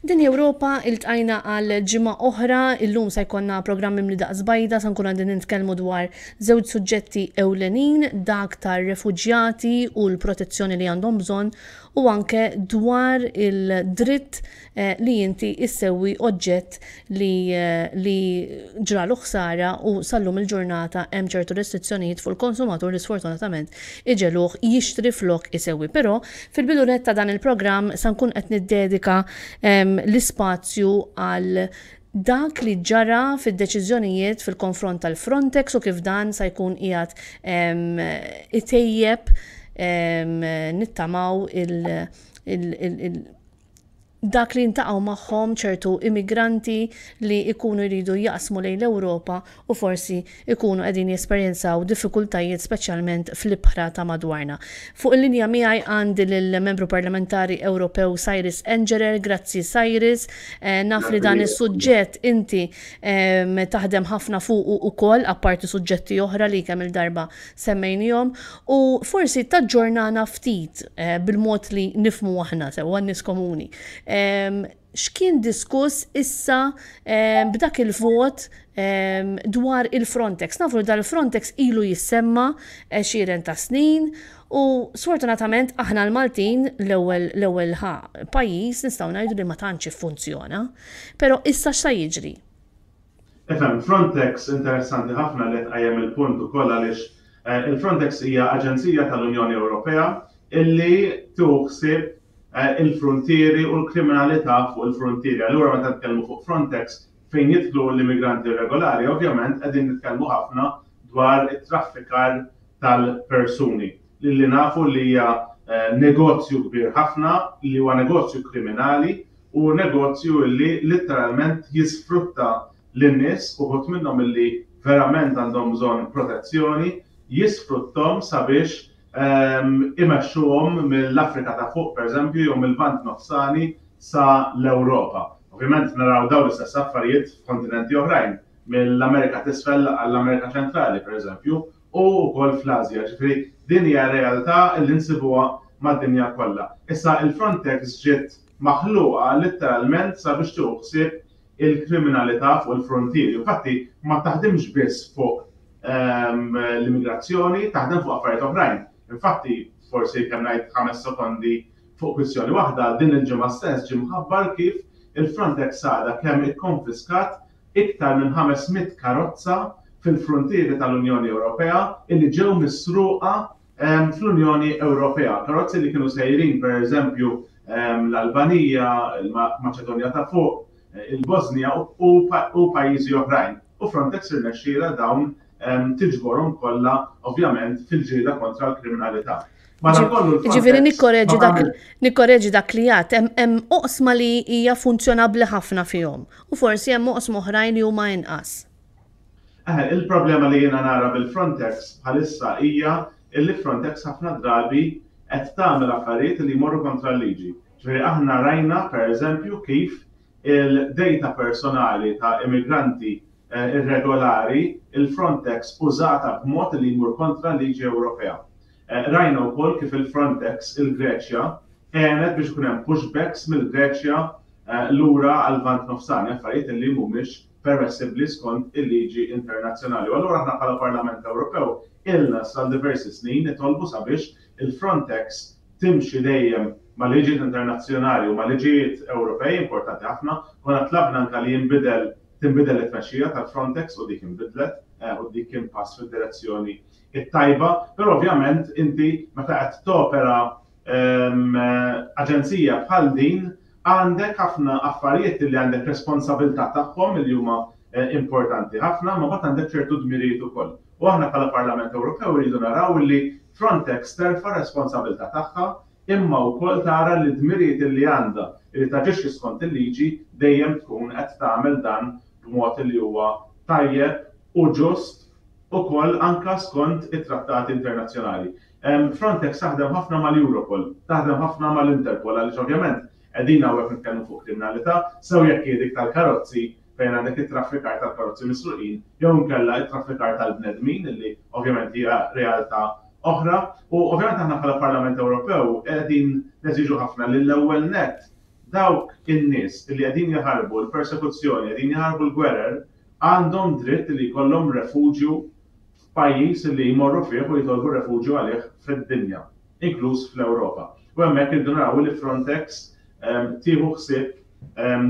Dinja Ewropa iltqajna għal ġimgħa oħra, illum se jkollna programm imli daqs bajda se nkunu qegħdin nitkellmu dwar żewġ suġġetti ewlenin, dak tar-refuġjati u l-protezzjoni li għandhom bżonn u anke dwar il-dritt li inti issewwi oġġett li ġralu ħsara u sallum il-ġurnata hemm ċertu restrizzjonijiet fuq il-konsumatur li sfortunatament iġeluh jixtri flok isewwi. Però fil-bidunet ta' dan il-programm se nkun qed niddedika l-ispazju għal dak li ġara fid-deċiżjonijiet fil-konfront tal-Frontex u kif dan se jkun qiegħed itejjeb nittamaw dak li ntaqgħu magħhom ċertu immigranti li jkunu jridu jaqsmu lejn l-Ewropa u forsi jkunu qegħdin jesperjenzaw diffikultajiet speċjalment fl-ibħra ta' madwarna. Fuq il-linja miegħi għandi lill-Membru Parlamentari Ewropew Cyrus Engerer. Grazzi Cyrus. Naf li dan is-suġġett inti taħdem ħafna fuq ukoll apparti suġġetti oħra li kemm il-darba semmejnihom u forsi taġġornana ftit bil-mod li nifhmu aħna sewwa n-nies komuni. X'kien diskuss issa b'dak il-vot dwar il-Frontex. Nafu li dal-Frontex ilu jissemma 20 ta' snin u sfortunatament aħna l-Maltin l-ewwel pajjiż nistgħu ngħidu li ma tantx iffunzjona. Però issa x'sa jiġri? Efhem, Frontex interessanti ħafna li tqajjem il-punt ukoll għaliex il-Frontex hija aġenzija tal-Unjoni Ewropea illi tuħsib il-frontieri u l-kriminalità fuq il-frontieri. Allura meta nitkellmu fuq Frontex fejn jidħlu l-immigranti irregolari, ovvjament qegħdin nitkellmu ħafna dwar it-traffikar tal-persuni. Li nafu li hija negozju kbir ħafna, li huwa negozju kriminali u negozju li letteralment jisfrutta lin-nies uħud minnhom illi verament għandhom bżonn protezzjoni, jisfruttom sabiex imexxuhom mill-Afrika ta' fuq pereżempju jew mill-Vant Nofsani sa l-Ewropa. Ovvjament naraw dawn l-istess affarijiet f'kontinenti oħrajn, mill-Amerika t'isfel għall-Amerika ċentrali pereżempju, u wkoll fl-Asja. Ġifieri din hija realtà li nsibuha mad-dinja kollha. Issa il-Frontex ġiet maħluqa letteralment sabiex tuħsib il-kriminalità fuq il-frontieri. Infatti ma taħdimx biss fuq l-immigrazzjoni, taħdem fuq affarijiet oħrajn. Infatti, forsi kemm ngħid 5 sekondi fuq kwistjoni waħda, din il-ġimgħa stess ġie mħabbar kif il-Frontex għadha kemm ikkonfiskat iktar minn 500 karozza fil-frontieri tal-Unjoni Ewropea illi ġew misruqa fl-Unjoni Ewropea. Karozzi li kienu sejrin pereżempju l-Albanija, il-Maċedonja ta' fuq, il-Bosnja u pajjiżi oħrajn. U Frontex irnexxiela dawn tiġborhom kollha ovvjament fil-ġrieda kontra l-kriminalità. Ġifieri nikkoreġi dak li għad, hemm oqsma li hija funzjonabbli ħafna fihom u forsi hemm oqsma oħrajn li huma inqas. Il-problema li jiena nara bil-Frontex bħalissa hija li Frontex ħafna drabi qed tagħmel affarijiet li jmorru kontra l-liġi. Ġifieri aħna rajna pereżempju kif il-data personali ta' immigranti irregolari il-Frontex użata b'mod li jmur kontra l-liġi Ewropea. Rajna wkoll kif il-Frontex il-Greċja għenet biex ikun hemm pushbacks mill-Greċja lura għal Vant Nofsani, affarijiet li mhumiex permessibbli skont il-liġi internazzjonali. U allura aħna bħala Parlament Ewropew ilna sal diversi snin nitolbu sabiex il-Frontex timxi dejjem ma' liġijiet internazzjonali u ma' liġijiet Ewropej importanti ħafna, konna tlabna anke li tinbidel it-tmexxija tal-Frontex u dik inbidlet u dik kien pass fid-direzzjoni it-tajba, però ovvjament inti meta qed topera aġenzija bħal din għandek ħafna affarijiet li għandek responsabilità tagħhom li huma importanti ħafna, ma mbagħad għandek ċertu dmirijiet ukoll. U aħna bħala Parlament Ewropew rridu naraw li Frontex terfa' responsabilità tagħha imma wkoll tara li dmirijiet li għandha li taġixxi skont il-liġi dejjem tkun qed tagħmel dan b'mod li huwa tajjeb u ġust ukoll anke skont it-trattati internazzjonali. Frontex taħdem ħafna mal-Europol, taħdem ħafna mal-Interpol għaliex ovvjament qegħdin hawnhekk nitkellmu fuq kriminalità, sew jekk dik tal-karozzi fejn għandek it-traffikar tal-karozzi misruqin, jew inkella it-traffikar tal-bnedmin li ovvjament hija realtà oħra, u ovvjament aħna bħala Parlament Ewropew qegħdin neżiġu ħafna li l-ewwel nett dawk in-nies li qegħdin jaħarbu l-persekuzzjoni, qegħdin jaħarbu l-gwerer, għandhom dritt li jkollhom refuġju f'pajjiż li jmorru fih u jitolbu refuġju għalih fid-dinja, inkluż fl-Ewropa. U hemmhekk irridu naraw li Frontex tieħu ħsieb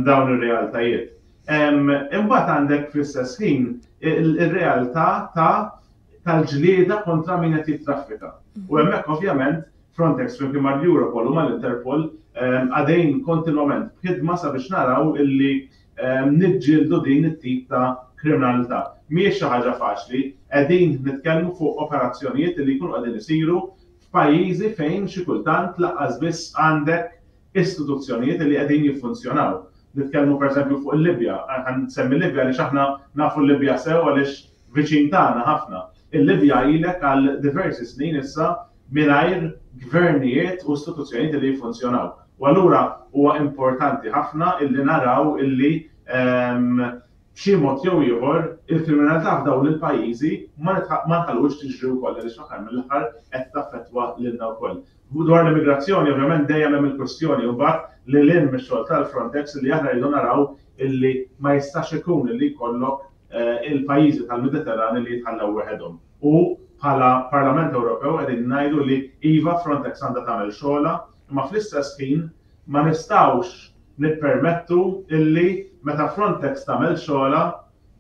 dawn ir-realtajiet. Imbagħad għandek fl-istess ħin ir-realtà tal-ġlieda kontra min qed jittraffika. U hemmhekk ovvjament Frontex flimkien mal-Europol u mal-Interpol għadejn kontinwament b'ħidma sabiex naraw illi niġġieldu din it-tip ta' kriminalità. Mhijiex xi ħaġa faċli, qegħdin nitkellmu fuq operazzjonijiet li jkunu qegħdin isiru f'pajjiżi fejn xi kultant laqqas biss għandek istituzzjonijiet li qegħdin jiffunzjonaw. Nitkellmu pereżempju fuq il-Libja, nsemmi Libja għaliex aħna nafu l-Libja sew għaliex viċin tagħna ħafna. Il-Libja ilek għal diversi snin issa mingħajr gvernijiet u istituzzjonijiet li jiffunzjonaw. U allura huwa importanti ħafna illi naraw illi b'xi mod jew ieħor il-kriminalità f'dawn il-pajjiżi ma nħallux tiġri wkoll għaliex fl-aħħar mill-aħħar qed taffettwa lilna wkoll. Dwar l-immigrazzjoni ovvjament dejjem hemm il-kwestjoni u mbagħad li lin mix-xogħol tal-Frontex li aħna rridu naraw illi ma jistax ikun illi jkollok il-pajjiżi tal-Mediterran li jitħallew waħedhom. U bħala Parlament Ewropew qegħdin ngħidu li iva Frontex għandha tagħmel xogħla, imma fl-istess ħin ma nistgħux nippermettu illi meta Frontex tagħmel xogħla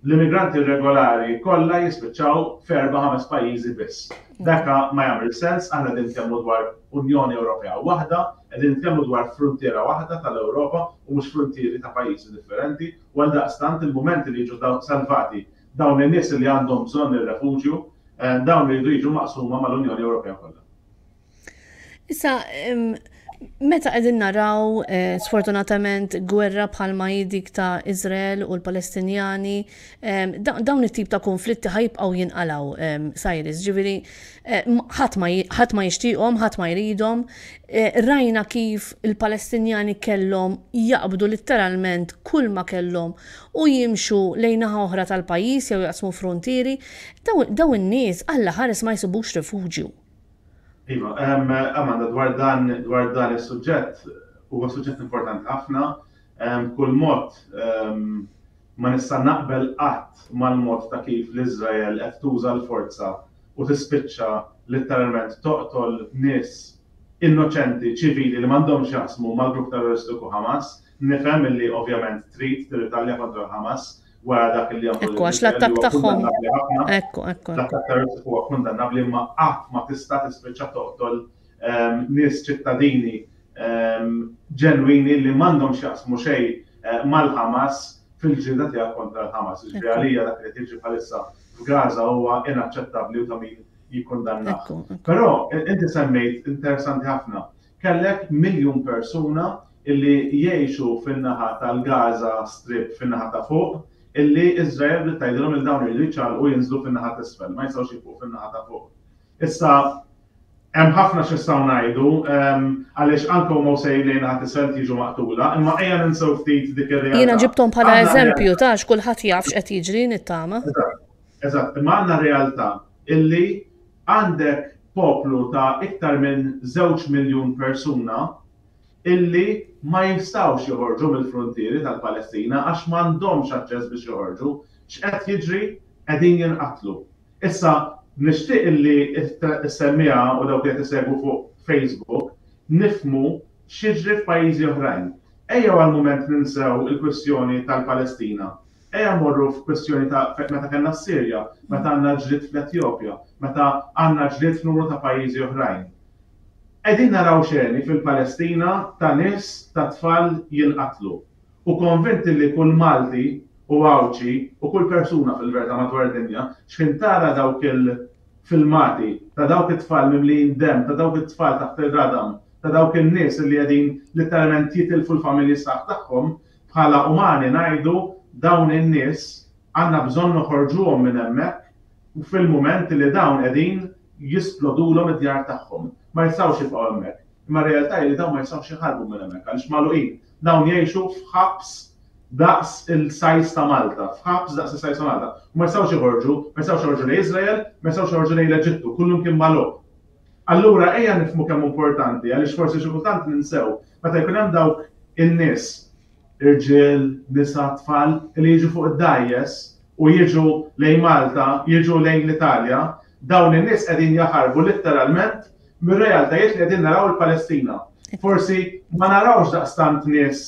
l-immigranti irregolari kollha jispiċċaw f'4-5 pajjiżi biss. Dakka ma jagħmel sens, aħna qegħdin nitkellmu dwar Unjoni Ewropea waħda, qegħdin nitkellmu dwar frontiera waħda tal-Ewropa u mhux frontieri ta' pajjiżi differenti, u għaldaqstant il-mumenti li jiġu salvati dawn in-nies li għandhom bżonn ir-refuġju dawn li jridu jiġu maqsuma mal-Unjoni Ewropea kollha. Issa, meta qegħdin naraw sfortunatament gwerra bħalma dik ta' Iżrael u l-Palestinjani, dawn it-tip ta' konflitti ħajbqgħu jinqalgħu Cyrus, ġifieri ħadd ma jixtieqhom, ħadd ma jridhom. Rajna kif il-Palestinjani kellhom jaqbdu litteralment kull ma kellhom u jimxu lejn naħa oħra tal-pajjiż jew jaqsmu frontieri. Dawn in-nies alla ħares ma jsibux rifuġju. Iva, Amanda, dwar dan is-suġġett huwa suġġett importanti ħafna. Kull mod ma nista' naqbel qatt mal-mod ta' kif l-Iżrael qed tuża l-forza u tispiċċa litteralment toqtol nies innoċenti ċivili li m'għandhomx jaqsmu mal-grupp terroristiku Hamas. Nifhem illi ovvjament trid tirritalja kontra Hamas wara dak li jagħmlu. Ekku għax l-attakk tagħhom. Ekku. L-attakk terroristiku huwa kundannabbli imma qatt ma tista' tispiċċa toqtol nies ċittadini ġenwini li m'għandhomx jaqsmu xejn mal-Hamas fil-ġlieda tiegħek kontra l-Hamas. Jiġifieri għalija dak li tiġi bħalissa f'Gaza huwa inaċċettabbli u ta' min jikkundannah. Però inti semmejt interessanti ħafna. Kellek 1 miljun persuna illi jgħixu fin-naħa tal-Gaza Strip fin-naħa ta' fuq illi Iżrael li tgħidilhom il dawn iridu jċallqu jinżlu fin-naħa t'isfel, ma jistgħux jibqgħu fin-naħa ta' fuq. Issa hemm ħafna x'istgħu ngħidu għaliex anke huma sejrin naħa t'isfel tiġu maqtula, imma ejja ninsew ftit dik ir-realtà. Jiena ġibthom bħala eżempju ta' x'kulħadd jaf x'qed jiġri nittama. Eżatt, imma għandna realtà illi għandek poplu ta' iktar minn 2 miljun persuna illi ma jistgħux joħorġu mill-frontieri tal-Palestina għax m'għandhomx aċċess biex joħorġu, x'qed jiġri qegħdin jinqatlu. Issa nixtieq illi semmiha u dawk li qed isegwu fuq Facebook nifhmu x'jiġri f'pajjiżi oħrajn. Ejjew għall-mument ninsew il-kwestjoni tal-Palestina. Ejja mmorru f'kwestjoni ta' meta kellna s-Sirja, meta għandna ġlied fl-Etjopja, meta għandna ġlied f'numru ta' pajjiżi oħrajn. Qegħdin naraw xeni fil-Palestina ta' nies ta' tfal jinqatlu. U konvinti li kull Malti u Awċi u kull persuna fil-verità madwar id-dinja x'kien tara dawk il-filmati ta' dawk it-tfal mimlijin demm, ta' dawk it-tfal taħt ir-radam, ta' dawk in-nies li qegħdin litteralment jitilfu l-familji sħaħ tagħhom bħala umani ngħidu dawn in-nies għandna bżonn noħorġuhom minn hemmhekk u fil-mument li dawn qegħdin jisplodulhom id-djar tagħhom. Ma jistgħux jibqgħu hemmhekk. Imma r-realtà li dawn ma jistgħux jaħarbu minn hemmhekk għaliex magħluqin. Dawn jgħixu f'ħabs daqs il-sajs ta' Malta, f'ħabs daqs il-sajs ta' Malta. U ma jistgħux joħorġu, ma jistgħux joħorġu lejn Iżrael, ma jistgħux joħorġu lejn l-Eġittu, kullum kien magħluq. Allura ejja nifhmu kemm importanti għaliex forsi xi kultant ninsew meta jkun hemm dawk in-nies irġiel, nisa, tfal li jiġu fuq id-dajjes u jiġu lejn Malta, jiġu lejn l-Italja, dawn in-nies qegħdin jaħarbu letteralment mir-realtajiet li qegħdin naraw il-Palestina. Forsi ma narawx daqstant nies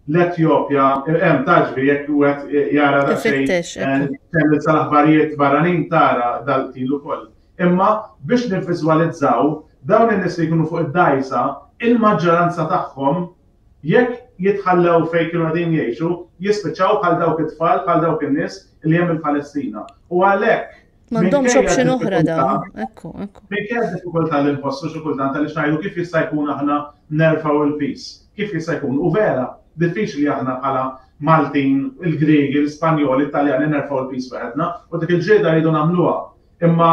l-Etjopja, hemm taġbi jekk wieħed jara daqsxejn kemm sal-aħbarijiet barranin tara dal-til ukoll. Imma biex nivviżwalizzaw dawn in-nies li jkunu fuq id-dajsa, il-maġġoranza tagħhom jekk jitħallew fejn kienu qegħdin jgħixu, jispiċċaw bħal dawk it-tfal, bħal dawk in-nies li hemm il-Palestina. U għalhekk m'għandhomx option oħra dawn. Ekku. Minkejja diffikultà li nħossu xi kultant li ngħidu kif jista' jkun aħna nerfgħu il-peace. Kif jista' jkun? U vera, diffiċli aħna bħala Maltin, il-Griegi, l-Ispanjoli, l-Italjani nerfgħu il-peace waħedna u dik il-ġieda rridu nagħmluha. Imma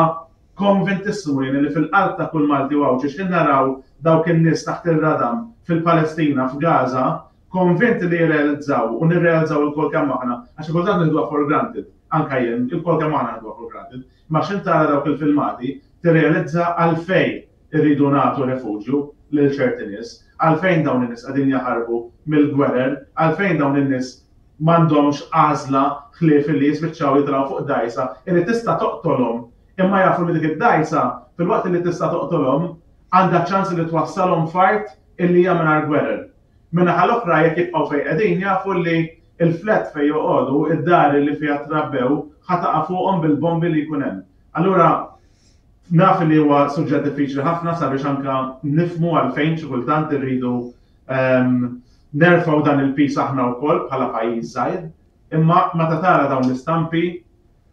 konvintissimu jien li fil-qalb ta' kull Malti wawġi x'in naraw dawk in-nies taħt ir-radam fil-Palestina, f'Gaza, konvinti li jirrealizzaw u nirrealizzaw il-kol kemm aħna, għax kultant nieħduha for granted, anke jien, il-kol kemm aħna nieħduha for granted, ma x'in tara dawk il-filmati tirrealizza għalfejn irridu nagħtu refuġju lil ċerti nies, għalfejn dawn in-nies qegħdin jaħarbu mill-gwerer, għalfejn dawn in-nies m'għandhomx għażla ħlief li jispiċċaw jitraw fuq dajsa, li tista' toqtolhom, imma jafu li dik id-dajsa fil-waqt li tista' toqtolhom għandha ċans li twassalhom fart illi hija mingħajr gwerer. Min-naħa l-oħra jekk jibqgħu fejn qegħdin jafu li l-flet fejn joqogħdu, id-dar li fiha trabbew ħataqa' fuqhom bil-bombi li jkun hemm. Allura naf li huwa suġġett diffiċli ħafna sabiex anke nifhmu għalfejn xi kultant irridu nerfgħu dan il-peace aħna wkoll bħala pajjiż żgħir, imma meta tara dawn l-istampi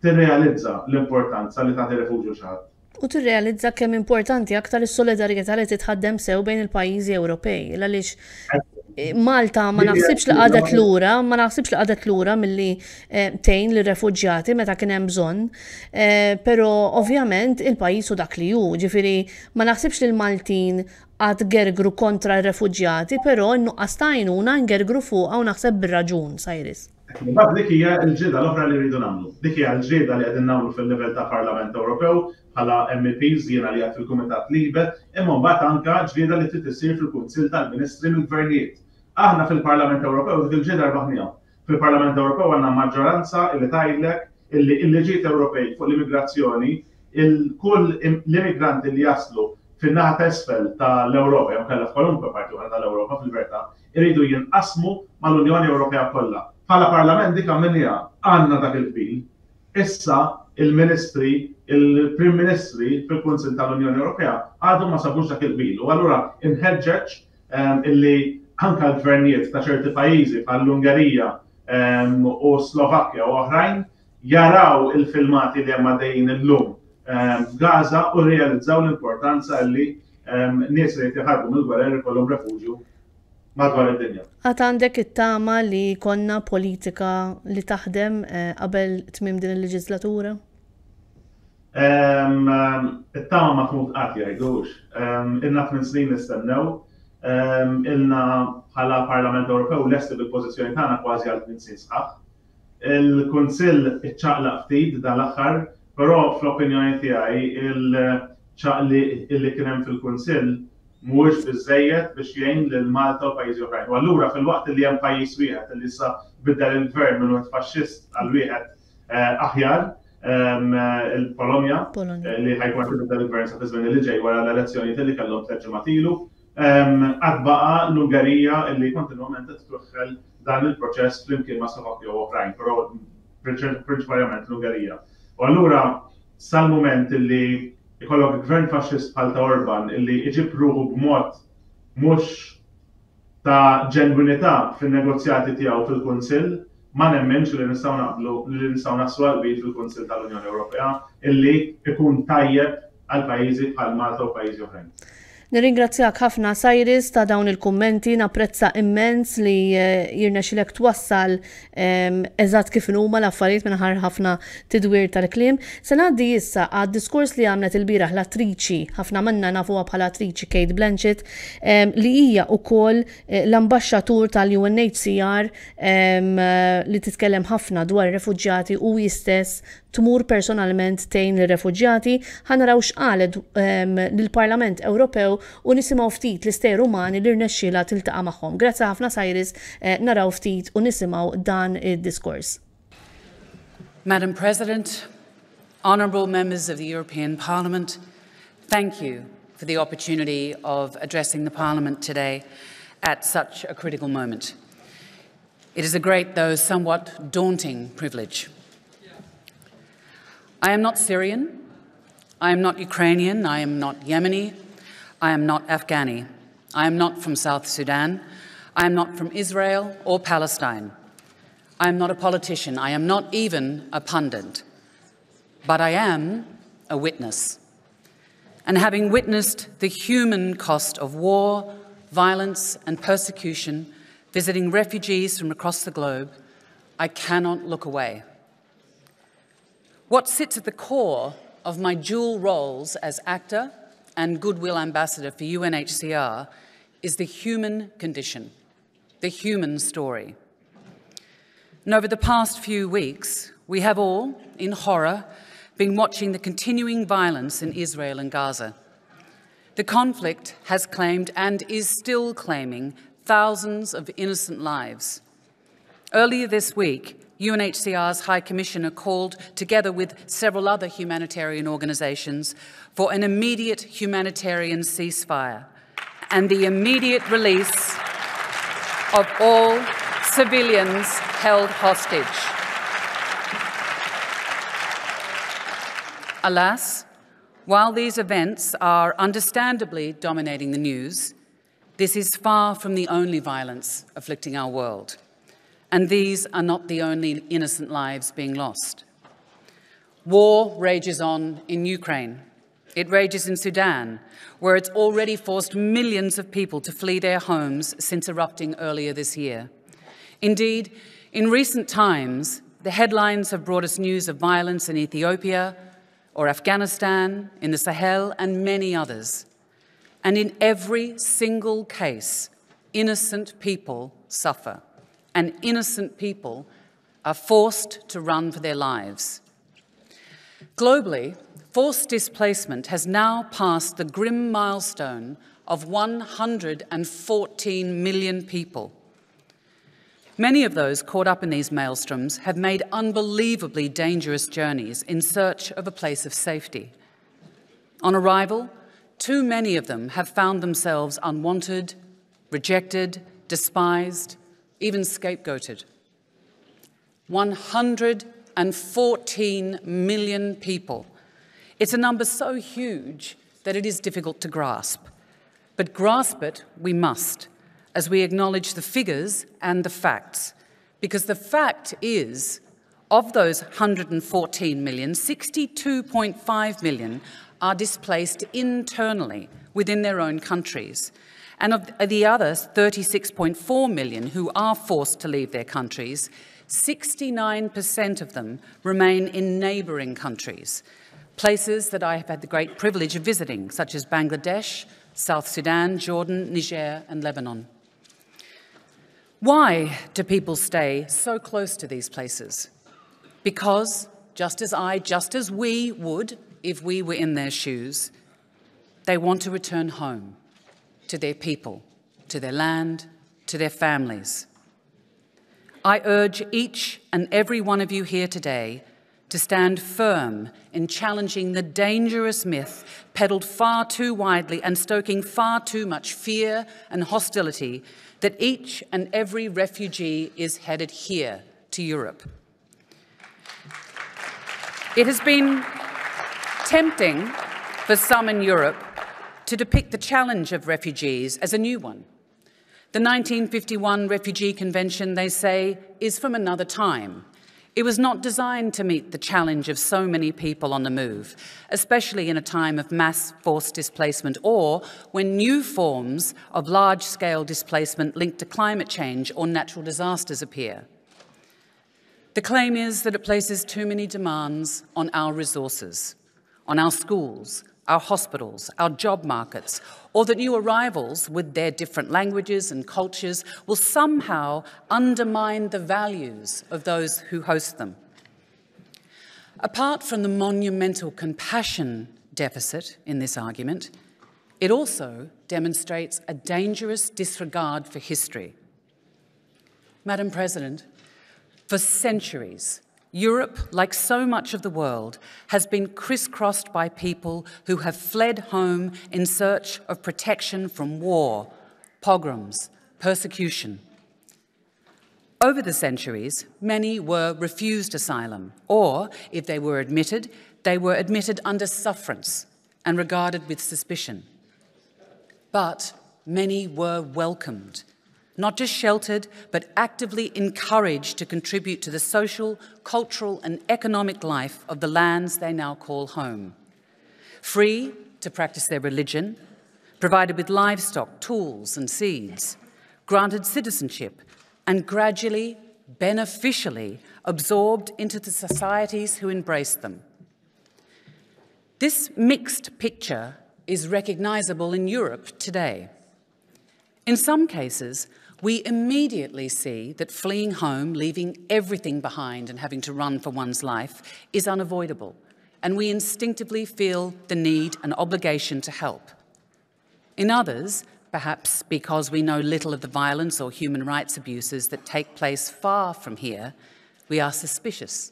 tirrealizza l-importanza li tagħti refuġju xi ħadd. U tirrealizza kemm importanti aktar is-solidarjetà li titħaddem sew bejn il-pajjiżi Ewropej. Għaliex Malta ma naħsibx li qadet lura milli tgħin lir-refuġjati meta kien hemm bżonn, però ovvjament il-pajjiż hu dak li hu, ġifieri ma naħsibx li l-Maltin għad gergru kontra r-refuġjati, però n-nuqqas ta' għajnuna ngergru fuqha u naħseb bir-raġun, Sajris. Dik hija l-ġieda l-oħra li rridu nagħmlu. Dik hija l-ġieda li qegħdin nagħmlu fil-livell ta' Parlament Ewropew bħala MEPs jiena li qed fil-Kumitat Libe, imma mbagħad anke ġieda li trid issir fil-Kunsill tal-Ministri mill-Gvernijiet. Aħna fil-Parlament Ewropew dik il-ġieda rbaħniha. Fil-Parlament Ewropew għandna maġġoranza li tgħidlek illi l-liġijiet Ewropej fuq l-immigrazzjoni, kull l-immigranti li jaslu fin-naħa t'isfel tal-Ewropa jew kellha f'kwalunkwe parti oħra tal-Ewropa fil-verità iridu jinqasmu mal-Unjoni Ewropea kollha. Bħala Parlament dik għamilniha għandna dak il-bil. Issa il-Ministri, il-Prim Ministri fil-Kunsill tal-Unjoni Ewropea għadhom ma sabux dak il-bil. U allura inħeġġeġ illi anke l-gvernijiet ta' ċerti pajjiżi bħall-Ungerija u Slovakkja u oħrajn jaraw il-filmati li hemm għaddejjin illum f'Gaza u realizzaw l-importanza li nies li jtieħarbu mill-gwerer ikollhom refuġju madwar id-dinja. Għad għandek it-tama li konna politika li taħdem qabel tmiem din il-leġislatura? It-tama ma tmut qatt jgħidux. Ilna 8 snin nistennew, ilna bħala Parlament Ewropew lesti bil-pożizzjoni tagħna kważi għal 8 snin sħaħ. Il-Kunsill iċċaqlaq ftit dan l-aħħar, però fl-opinjoni tiegħi il-ċaqli li kien hemm fil-Kunsill mhuwiex biżżejjed biex jgħin lil Malta u pajjiżi oħrajn. U allura fil-waqt li hemm pajjiż wieħed li issa biddel il-gvern minn wieħed faxxist għal wieħed aħjar, il-Polonja li ħajkun biddel il-gvern sa tiżmin li ġej wara l-elezzjonijiet li kellhom 3 ġimgħat ilu, qatt baqa' l-Ungerija li kontinwament qed twaħħel dan il-proċess flimkien ma' Slovakkja u oħrajn, però prinċipalment l-Ungerija. U allura sal-mument li ikollok gvern faxxist bħal ta' Orban illi iġib ruħu b'mod mhux ta' ġenwinità fin-negozjati tiegħu fil-Kunsill, ma nemmenx li nistgħu naqblu li nistgħu naslu għall-bit fil-Kunsill tal-Unjoni Ewropea illi ikun tajjeb għal pajjiżi bħal Malta u pajjiżi oħrajn. Nirringrazzjak ħafna Sajris ta' dawn il-kummenti, napprezza immens li jirnexxilek twassal eżatt kif huma l-affarijiet minħabba ħafna tidwir tal-kliem. Se ngħaddi issa għad-diskors li għamlet il-bieraħ l-attriċi, ħafna minna nafuha bħala attriċi Kate Blanchett, li hija wkoll l-ambaxxatur tal-UNHCR li titkellem ħafna dwar ir-refuġjati u jistess tmur personalment tgħin lir-refuġjati. Ħanaraw x'qalet lill-Parlament Ewropew nibdew u nisimgħu ftit l-istejjer umani li rnexxielha tiltaqa' magħhom. Grazzi ħafna Cyrus, naraw ftit u nisimgħu dan id-diskors. Madam President, honourable members of the European Parliament, thank you for the opportunity of addressing the Parliament today at such a critical moment. It is a great, though somewhat daunting, privilege. I am not Syrian, I am not Ukrainian, I am not Yemeni, I am not Afghani, I am not from South Sudan, I am not from Israel or Palestine. I am not a politician, I am not even a pundit, but I am a witness. And having witnessed the human cost of war, violence and persecution, visiting refugees from across the globe, I cannot look away. What sits at the core of my dual roles as actor and goodwill ambassador for UNHCR is the human condition, the human story. And over the past few weeks, we have all, in horror, been watching the continuing violence in Israel and Gaza. The conflict has claimed and is still claiming thousands of innocent lives. Earlier this week, UNHCR's High Commissioner called, together with several other humanitarian organisations, for an immediate humanitarian ceasefire and the immediate release of all civilians held hostage. Alas, while these events are understandably dominating the news, this is far from the only violence afflicting our world. And these are not the only innocent lives being lost. War rages on in Ukraine. It rages in Sudan, where it's already forced millions of people to flee their homes since erupting earlier this year. Indeed, in recent times, the headlines have brought us news of violence in Ethiopia or Afghanistan, in the Sahel, and many others. And in every single case, innocent people suffer, and innocent people are forced to run for their lives. Globally, forced displacement has now passed the grim milestone of 114 million people. Many of those caught up in these maelstroms have made unbelievably dangerous journeys in search of a place of safety. On arrival, too many of them have found themselves unwanted, rejected, despised, even scapegoated. 114 million people. It's a number so huge that it is difficult to grasp. But grasp it we must, as we acknowledge the figures and the facts. Because the fact is, of those 114 million, 62.5 million are displaced internally within their own countries. And of the other 36.4 million who are forced to leave their countries, 69% of them remain in neighbouring countries, places that I have had the great privilege of visiting, such as Bangladesh, South Sudan, Jordan, Niger, and Lebanon. Why do people stay so close to these places? Because, just as we would if we were in their shoes, they want to return home, to their people, to their land, to their families. I urge each and every one of you here today to stand firm in challenging the dangerous myth peddled far too widely and stoking far too much fear and hostility that each and every refugee is headed here to Europe. It has been tempting for some in Europe to depict the challenge of refugees as a new one. The 1951 Refugee Convention, they say, is from another time. It was not designed to meet the challenge of so many people on the move, especially in a time of mass forced displacement or when new forms of large-scale displacement linked to climate change or natural disasters appear. The claim is that it places too many demands on our resources, on our schools, our hospitals, our job markets, or that new arrivals with their different languages and cultures will somehow undermine the values of those who host them. Apart from the monumental compassion deficit in this argument, It also demonstrates a dangerous disregard for history. Madam President, for centuries, Europe, like so much of the world, has been crisscrossed by people who have fled home in search of protection from war, pogroms, persecution. Over the centuries, many were refused asylum, or, if they were admitted under sufferance and regarded with suspicion. But many were welcomed, not just sheltered, but actively encouraged to contribute to the social, cultural, and economic life of the lands they now call home. Free to practice their religion, provided with livestock, tools, and seeds, granted citizenship, and gradually, beneficially absorbed into the societies who embraced them. This mixed picture is recognizable in Europe today. In some cases, we immediately see that fleeing home, leaving everything behind and having to run for one's life is unavoidable, and we instinctively feel the need and obligation to help. In others, perhaps because we know little of the violence or human rights abuses that take place far from here, we are suspicious.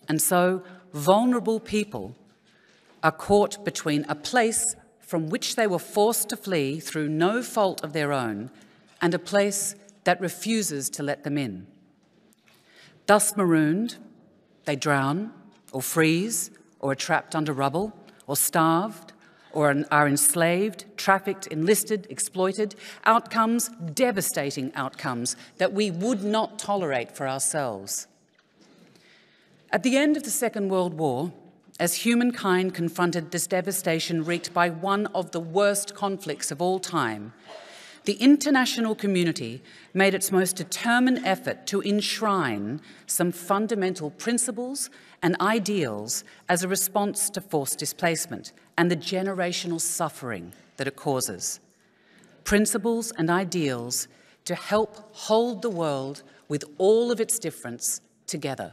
And so, vulnerable people are caught between a place from which they were forced to flee through no fault of their own and a place that refuses to let them in. Thus marooned, they drown, or freeze, or are trapped under rubble, or starved, or are enslaved, trafficked, enlisted, exploited, outcomes, devastating outcomes that we would not tolerate for ourselves. At the end of the Second World War, as humankind confronted this devastation wreaked by one of the worst conflicts of all time, the international community made its most determined effort to enshrine some fundamental principles and ideals as a response to forced displacement and the generational suffering that it causes. Principles and ideals to help hold the world with all of its difference together.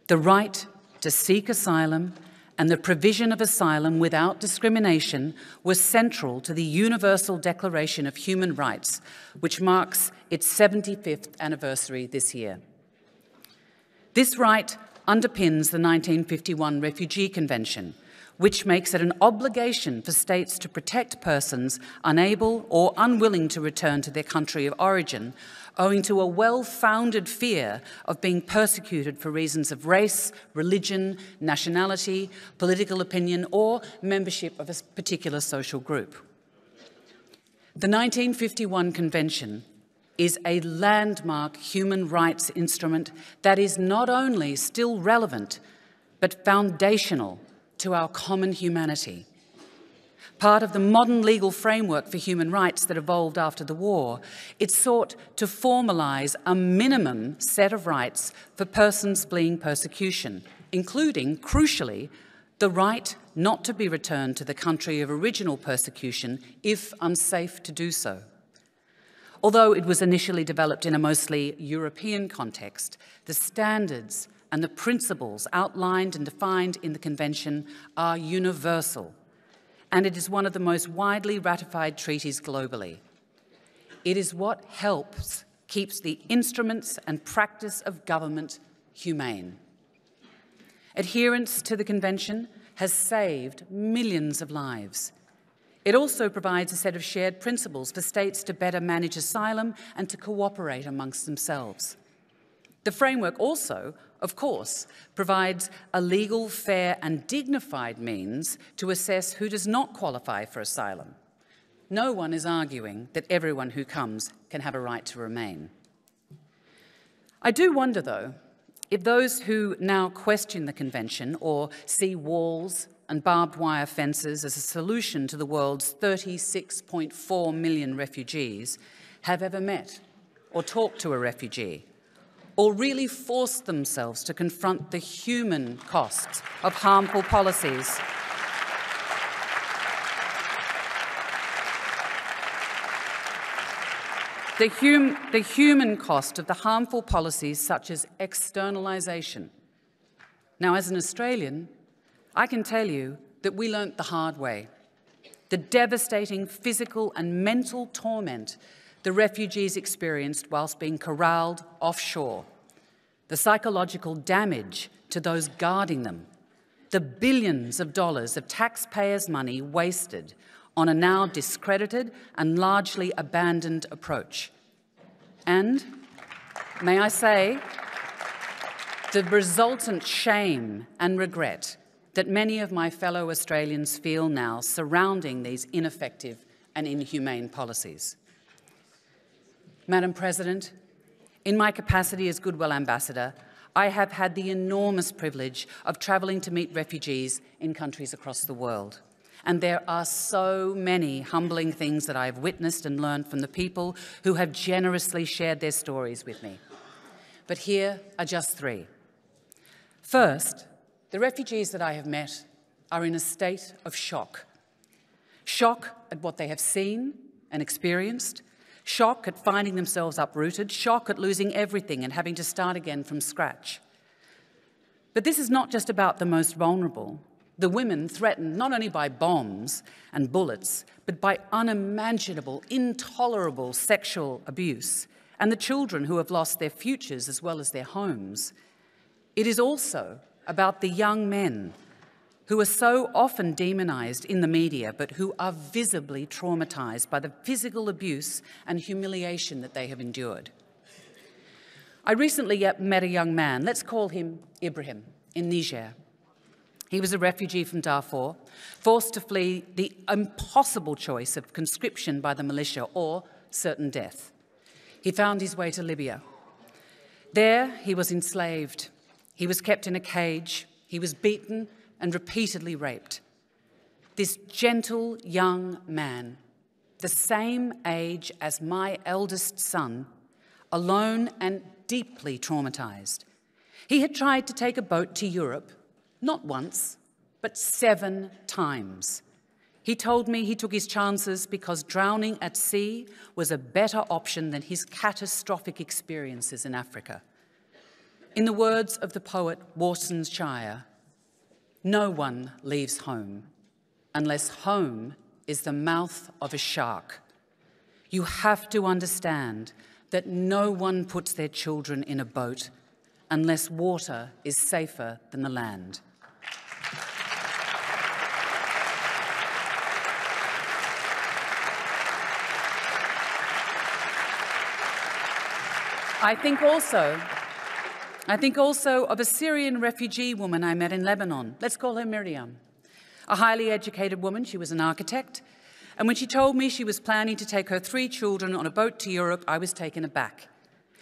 The right to seek asylum and the provision of asylum without discrimination was central to the Universal Declaration of Human Rights, which marks its 75th anniversary this year. This right underpins the 1951 Refugee Convention, which makes it an obligation for states to protect persons unable or unwilling to return to their country of origin, owing to a well-founded fear of being persecuted for reasons of race, religion, nationality, political opinion, or membership of a particular social group. The 1951 Convention is a landmark human rights instrument that is not only still relevant, but foundational to our common humanity. Part of the modern legal framework for human rights that evolved after the war, it sought to formalise a minimum set of rights for persons fleeing persecution, including, crucially, the right not to be returned to the country of original persecution if unsafe to do so. Although it was initially developed in a mostly European context, the standards and the principles outlined and defined in the Convention are universal, and it is one of the most widely ratified treaties globally. It is what keeps the instruments and practice of government humane. Adherence to the Convention has saved millions of lives. It also provides a set of shared principles for states to better manage asylum and to cooperate amongst themselves. The framework also, of course, provides a legal, fair and dignified means to assess who does not qualify for asylum. No one is arguing that everyone who comes can have a right to remain. I do wonder, though, if those who now question the Convention or see walls and barbed wire fences as a solution to the world's 36.4 million refugees have ever met or talked to a refugee, or really forced themselves to confront the human costs of harmful policies. The human cost of the harmful policies such as externalisation. Now, as an Australian, I can tell you that we learnt the hard way. the devastating physical and mental torment the refugees experienced whilst being corralled offshore, the psychological damage to those guarding them, the billions of dollars of taxpayers' money wasted on a now discredited and largely abandoned approach. And, may I say, the resultant shame and regret that many of my fellow Australians feel now surrounding these ineffective and inhumane policies. Madam President, in my capacity as Goodwill Ambassador, I have had the enormous privilege of travelling to meet refugees in countries across the world. And there are so many humbling things that I have witnessed and learned from the people who have generously shared their stories with me. But here are just three. First, the refugees that I have met are in a state of shock. Shock at what they have seen and experienced, shock at finding themselves uprooted, shock at losing everything and having to start again from scratch. But this is not just about the most vulnerable. The women threatened not only by bombs and bullets, but by unimaginable, intolerable sexual abuse, and the children who have lost their futures as well as their homes. It is also about the young men who are so often demonized in the media, but who are visibly traumatized by the physical abuse and humiliation that they have endured. I recently met a young man, let's call him Ibrahim, in Niger. He was a refugee from Darfur, forced to flee the impossible choice of conscription by the militia or certain death. He found his way to Libya. There, he was enslaved. He was kept in a cage. He was beaten and repeatedly raped. This gentle young man, the same age as my eldest son, alone and deeply traumatized. He had tried to take a boat to Europe, not once, but 7 times. He told me he took his chances because drowning at sea was a better option than his catastrophic experiences in Africa. In the words of the poet Warson Shire, no one leaves home unless home is the mouth of a shark. You have to understand that no one puts their children in a boat unless water is safer than the land. I think also of a Syrian refugee woman I met in Lebanon. Let's call her Miriam. A highly educated woman, she was an architect, and when she told me she was planning to take her 3 children on a boat to Europe, I was taken aback.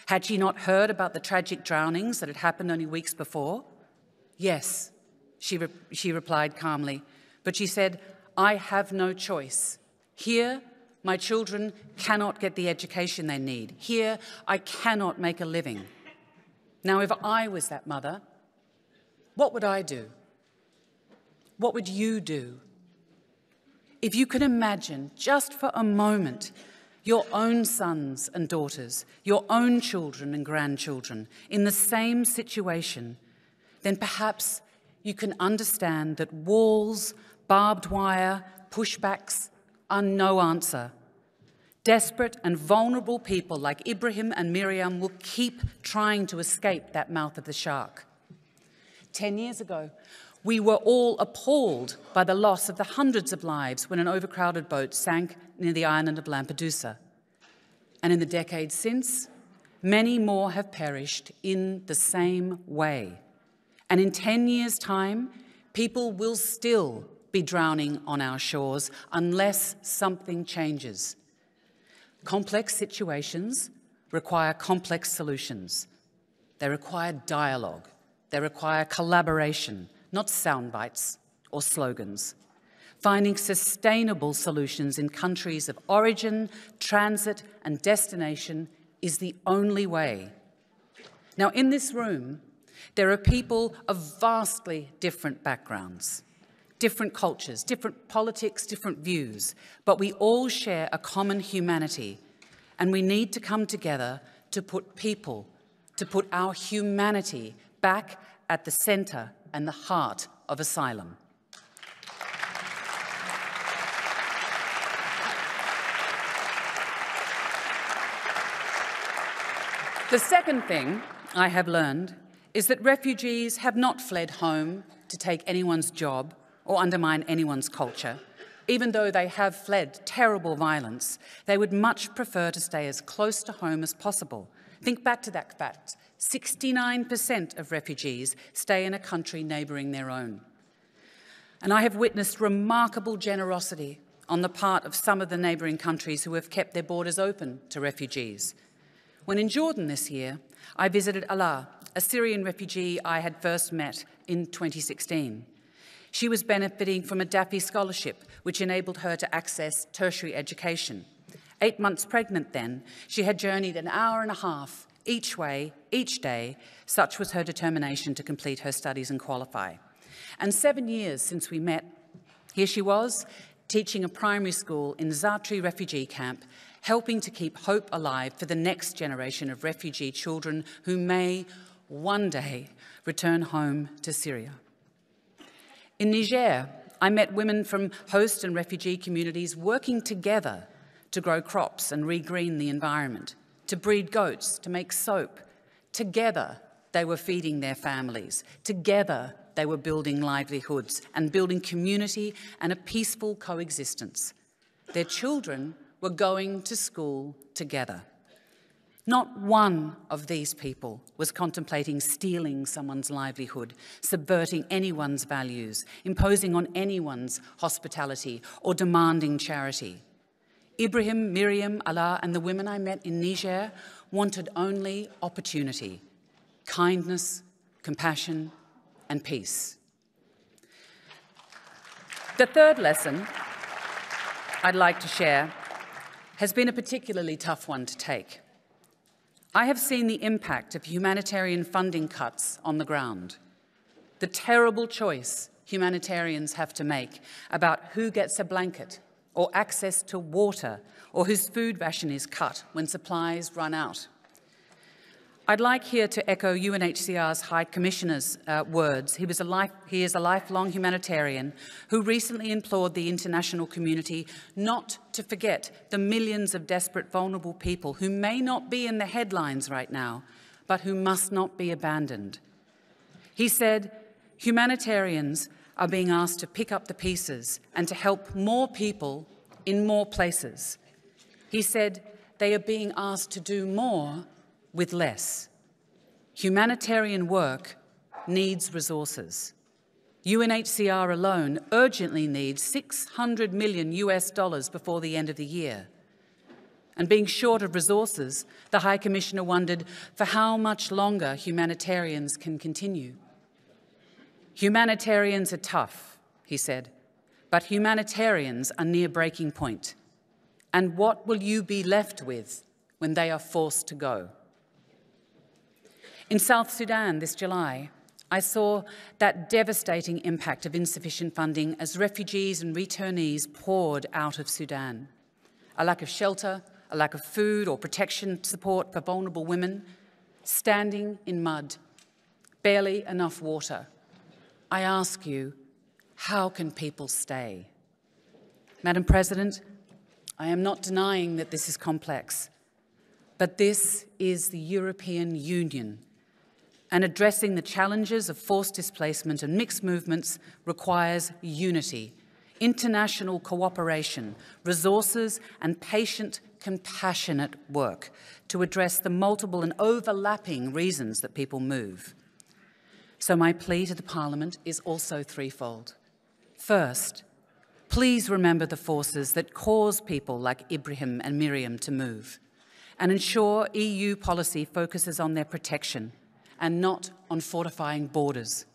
Had she not heard about the tragic drownings that had happened only weeks before? Yes, she replied calmly, but she said, I have no choice. Here, my children cannot get the education they need. Here, I cannot make a living. Now, if I was that mother, what would I do? What would you do? If you could imagine, just for a moment, your own sons and daughters, your own children and grandchildren in the same situation, then perhaps you can understand that walls, barbed wire, pushbacks are no answer. Desperate and vulnerable people like Ibrahim and Miriam will keep trying to escape that mouth of the shark. 10 years ago, we were all appalled by the loss of the hundreds of lives when an overcrowded boat sank near the island of Lampedusa. And in the decades since, many more have perished in the same way. And in 10 years' time, people will still be drowning on our shores unless something changes. Complex situations require complex solutions. They require dialogue. They require collaboration, not sound bites or slogans. Finding sustainable solutions in countries of origin, transit, and destination is the only way. Now, in this room, there are people of vastly different backgrounds, different cultures, different politics, different views, but we all share a common humanity, and we need to come together to put people, to put our humanity back at the centre and the heart of asylum. The second thing I have learned is that refugees have not fled home to take anyone's job or undermine anyone's culture. Even though they have fled terrible violence, they would much prefer to stay as close to home as possible. Think back to that fact. 69% of refugees stay in a country neighbouring their own. And I have witnessed remarkable generosity on the part of some of the neighbouring countries who have kept their borders open to refugees. When in Jordan this year, I visited Alaa, a Syrian refugee I had first met in 2016. She was benefiting from a DAFI scholarship, which enabled her to access tertiary education. 8 months pregnant then, she had journeyed an hour and a half each way, each day. Such was her determination to complete her studies and qualify. And 7 years since we met, here she was, teaching a primary school in Zatri refugee camp, helping to keep hope alive for the next generation of refugee children who may one day return home to Syria. In Niger, I met women from host and refugee communities working together to grow crops and regreen the environment, to breed goats, to make soap. Together, they were feeding their families. Together, they were building livelihoods and building community and a peaceful coexistence. Their children were going to school together. Not one of these people was contemplating stealing someone's livelihood, subverting anyone's values, imposing on anyone's hospitality, or demanding charity. Ibrahim, Miriam, Alaa, and the women I met in Niger wanted only opportunity, kindness, compassion, and peace. The third lesson I'd like to share has been a particularly tough one to take. I have seen the impact of humanitarian funding cuts on the ground, the terrible choice humanitarians have to make about who gets a blanket or access to water or whose food ration is cut when supplies run out. I'd like here to echo UNHCR's High Commissioner's words. He is a lifelong humanitarian who recently implored the international community not to forget the millions of desperate, vulnerable people who may not be in the headlines right now, but who must not be abandoned. He said, humanitarians are being asked to pick up the pieces and to help more people in more places. He said, they are being asked to do more with less. Humanitarian work needs resources. UNHCR alone urgently needs $600 million before the end of the year. And being short of resources, the High Commissioner wondered for how much longer humanitarians can continue. Humanitarians are tough, he said, but humanitarians are near breaking point. And what will you be left with when they are forced to go? In South Sudan this July, I saw that devastating impact of insufficient funding as refugees and returnees poured out of Sudan. A lack of shelter, a lack of food or protection support for vulnerable women, standing in mud, barely enough water. I ask you, how can people stay? Madam President, I am not denying that this is complex, but this is the European Union. And addressing the challenges of forced displacement and mixed movements requires unity, international cooperation, resources, and patient, compassionate work to address the multiple and overlapping reasons that people move. So my plea to the Parliament is also threefold. First, please remember the forces that cause people like Ibrahim and Miriam to move, and ensure EU policy focuses on their protection and not on fortifying borders.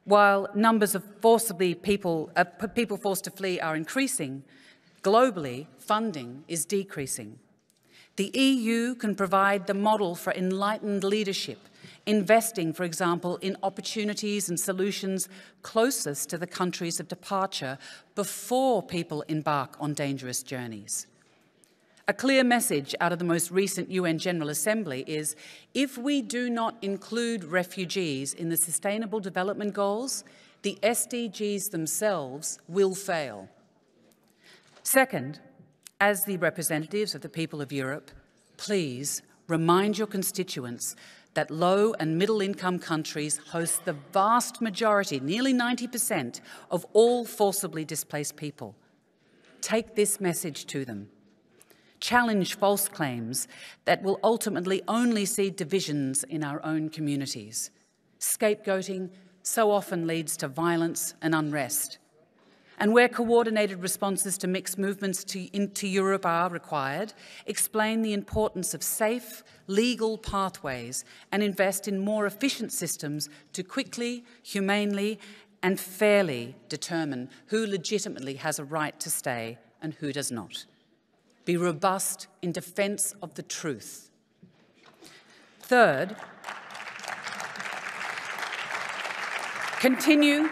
While numbers of people forced to flee are increasing, globally, funding is decreasing. The EU can provide the model for enlightened leadership, investing, for example, in opportunities and solutions closest to the countries of departure before people embark on dangerous journeys. A clear message out of the most recent UN General Assembly is, if we do not include refugees in the Sustainable Development Goals, the SDGs themselves will fail. Second, as the representatives of the people of Europe, please remind your constituents that low and middle income countries host the vast majority, nearly 90%, of all forcibly displaced people. Take this message to them. Challenge false claims that will ultimately only seed divisions in our own communities. Scapegoating so often leads to violence and unrest. And where coordinated responses to mixed movements into Europe are required, explain the importance of safe, legal pathways and invest in more efficient systems to quickly, humanely and fairly determine who legitimately has a right to stay and who does not. Be robust in defence of the truth. Third, continue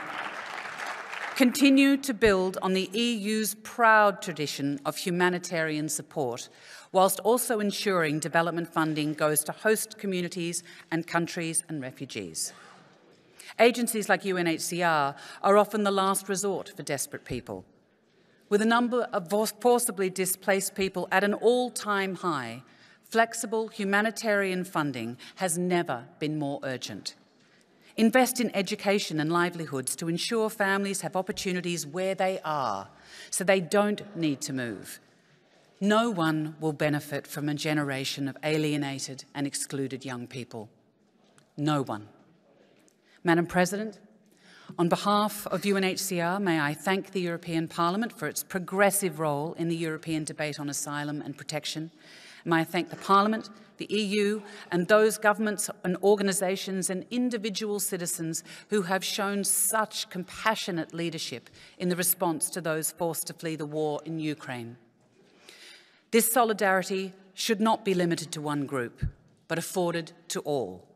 to build on the EU's proud tradition of humanitarian support, whilst also ensuring development funding goes to host communities and countries and refugees. Agencies like UNHCR are often the last resort for desperate people. With a number of forcibly displaced people at an all-time high, flexible humanitarian funding has never been more urgent. Invest in education and livelihoods to ensure families have opportunities where they are, so they don't need to move. No one will benefit from a generation of alienated and excluded young people. No one. Madam President, on behalf of UNHCR, may I thank the European Parliament for its progressive role in the European debate on asylum and protection. May I thank the Parliament, the EU, and those governments and organisations and individual citizens who have shown such compassionate leadership in the response to those forced to flee the war in Ukraine. This solidarity should not be limited to one group, but afforded to all.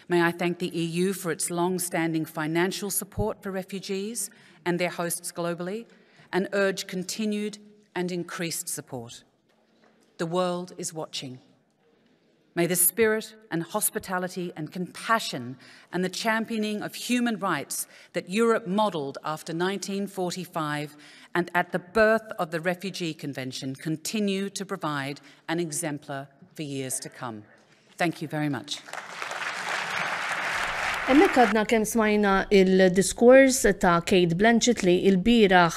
May I thank the EU for its long-standing financial support for refugees and their hosts globally, and urge continued and increased support. The world is watching. May the spirit and hospitality and compassion and the championing of human rights that Europe modelled after 1945 and at the birth of the Refugee Convention continue to provide an exemplar for years to come. Thank you very much. Emmek għadna kemm smajna il-diskors ta' Kate Blanchett li il-biraħ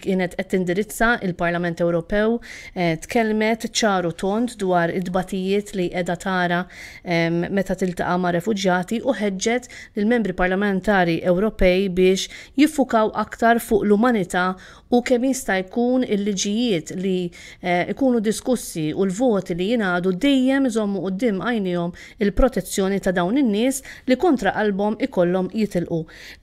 kienet qed tindirizza il-Parlament Ewropew, tkellmet ċaru tont dwar id-dbatijiet li qiegħda tara meta tiltaqa' ma' refuġjati u ħeġġet lill-membri parlamentari Ewropej biex jiffukaw aktar fuq l-umanità u kemm jista' jkun il-liġijiet li jkunu diskussi u l-voti li jingħadu dejjem iżommu quddiem għajnihom il-protezzjoni ta' dawn in-nies li kontra qalbhom ikollhom jitilqu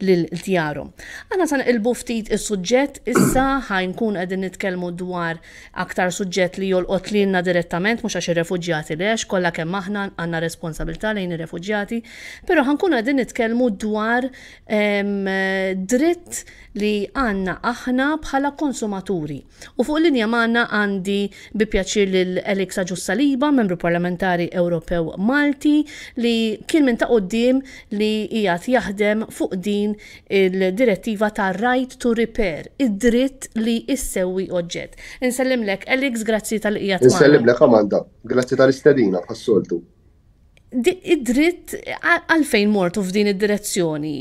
lil djarhom. Aħna sa nqilbu ftit is-suġġett issa ħajnkun qegħdin nitkellmu dwar aktar suġġett li jolqot lilna direttament mhux għax ir-refuġjati lex kollha kemm aħna għandna responsabilità lejn ir-refuġjati, però ħankun qegħdin nitkellmu dwar dritt li għandna aħna bħala konsumaturi. U fuq linja magħna għandi bi pjaċir lil Elixa Ġussaliba, membru parlamentari Ewropew Malti, li kien minn ta' quddiem li qiegħed jaħdem fuq din il-direttiva ta' right to repair, id-dritt li issewwi oġġett. Insellimlek Elix, grazzi tal-qiegħed magħna. Insellimlek Amanda, grazzi tal-istedina bħas-soltu. Id-dritt għalfejn mortu f'din id-direzzjoni.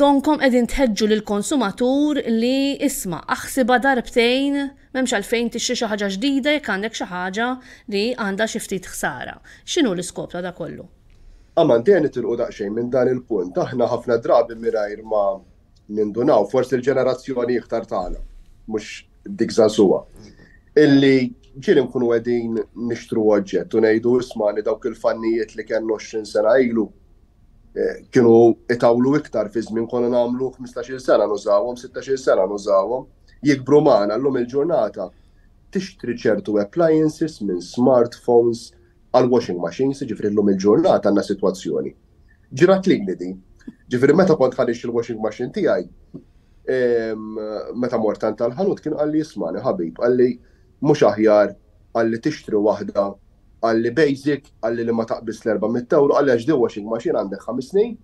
Donkom qegħdin tħeġġu lill-konsumatur li isma' aħsibha darbtejn m'hemmx għalfejn tixtri xi ħaġa ġdida jekk għandek xi ħaġa li għandha xi ftit ħsara. X'inhu l-iskop ta' kollu? Amanti għan nitilqu daqsxejn minn dan il-punt. Aħna ħafna drabi mingħajr ma nindunaw forsi l-ġenerazzjoni iktar tagħna, mhux dik żagħżugħa, illi ġieli nkunu qegħdin nixtru oġġett u ngħidu isma' li dawk il-fannijiet li kellna 20 sena ilu kienu itawlu iktar fi żmien konna nagħmlu 15-il sena nużawhom, 16-il sena nużawhom, jikbru magħna llum il-ġurnata tixtri ċertu appliances minn smartphones għal washing machines, ġifri llum il-ġurnata għandna sitwazzjoni. Ġirat lili din. Ġifri meta kont ħadix il-washing machine tiegħi, meta mort tant tal-ħanut kien qalli jismani ħabib, qalli mhux aħjar għalli tixtri waħda għalli basic għalli li ma taqbis l-400 euro għalli għax di washing machine għandek 5 snin